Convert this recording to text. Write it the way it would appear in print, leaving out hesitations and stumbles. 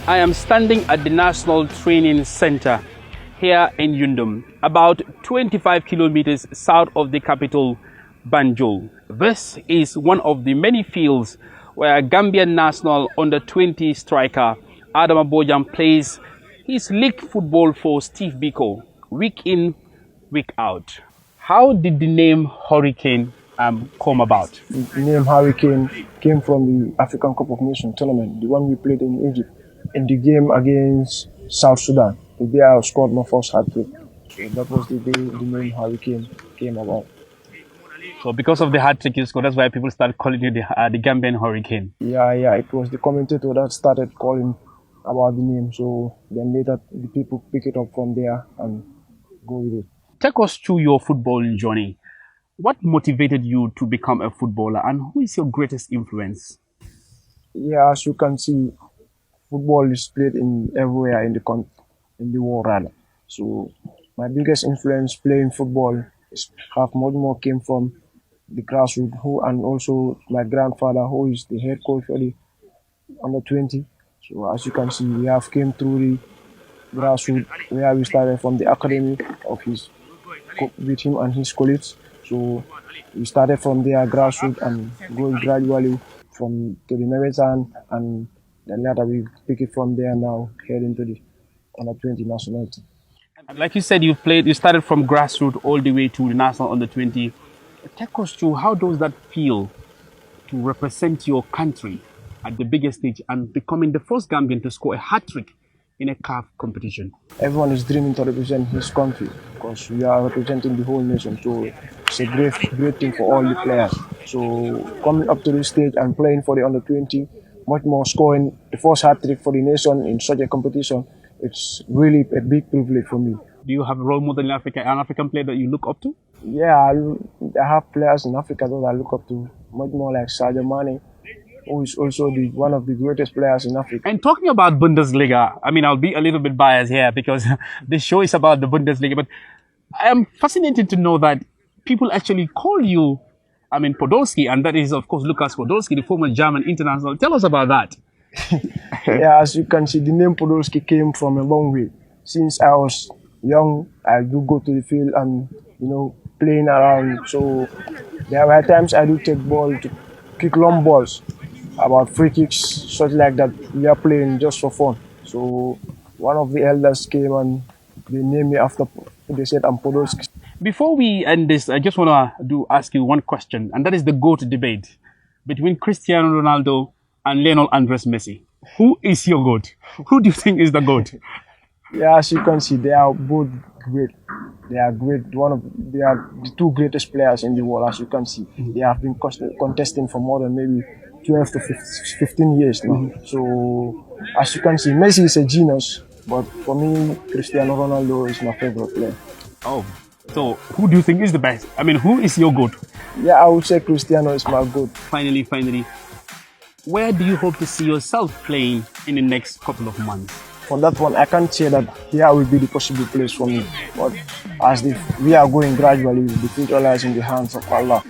I am standing at the National Training Center here in Yundum, about 25 kilometers south of the capital, Banjul. This is one of the many fields where Gambian national under-20 striker Adama Bojang plays his league football for Steve Biko, week in, week out. How did the name Hurricane come about? The name Hurricane came from the African Cup of Nations tournament, the one we played in Egypt, in the game against South Sudan. The day I scored my first hat-trick. So that was the day the name Hurricane came about. So because of the hat-trick you scored, that's why people started calling you the Gambian Hurricane. Yeah, it was the commentator that started calling about the name. So then later the people pick it up from there and go with it. Take us through your footballing journey. What motivated you to become a footballer, and who is your greatest influence? Yeah, as you can see, football is played in everywhere in the world rather. So my biggest influence playing football is much more came from the grassroots, and also my grandfather, who is the head coach for the under-20. So as you can see, we have came through the grassroots where we started from the academy of with him and his colleagues. So we started from there grassroots and going gradually to the marathon, and then later we pick it from there now heading to the under-20 national team. Like you said, you started from grassroots all the way to the national under-20. Take us through, how does that feel to represent your country at the biggest stage and becoming the first Gambian to score a hat-trick in a CAF competition? Everyone is dreaming to represent his country because we are representing the whole nation. So it's a great thing for all the players. So coming up to this stage and playing for the under-20, much more scoring the first hat-trick for the nation in such a competition, it's really a big privilege for me. Do you have a role model in Africa, an African player that you look up to? Yeah, I have players in Africa that I look up to, much more like Sadio Mane, who is also one of the greatest players in Africa. And talking about Bundesliga, I mean, I'll be a little bit biased here because this show is about the Bundesliga, but I am fascinated to know that people actually call you, Podolski, and that is, of course, Lukas Podolski, the former German international. Tell us about that. Yeah, as you can see, the name Podolski came from a long way. Since I was young, I do go to the field and, playing around. So there were times I do take ball to kick long balls, about free kicks, such like that. We are playing just for fun. So one of the elders came and they named me after, they said I'm Podolski. Before we end this, I just want to ask you one question, and that is the GOAT debate between Cristiano Ronaldo and Lionel Andres Messi. Who is your GOAT? Who do you think is the GOAT? Yeah, as you can see, they are both great. They are great. They are the two greatest players in the world, as you can see. They have been contesting for more than maybe 12 to 15 years now. So, as you can see, Messi is a genius, but for me, Cristiano Ronaldo is my favorite player. Oh, so who do you think is the best? Who is your GOAT? Yeah, I would say Cristiano is my GOAT. Finally, where do you hope to see yourself playing in the next couple of months? For that one, I can't say that here will be the possible place for me. But as we are going gradually, the future lies in the hands of Allah.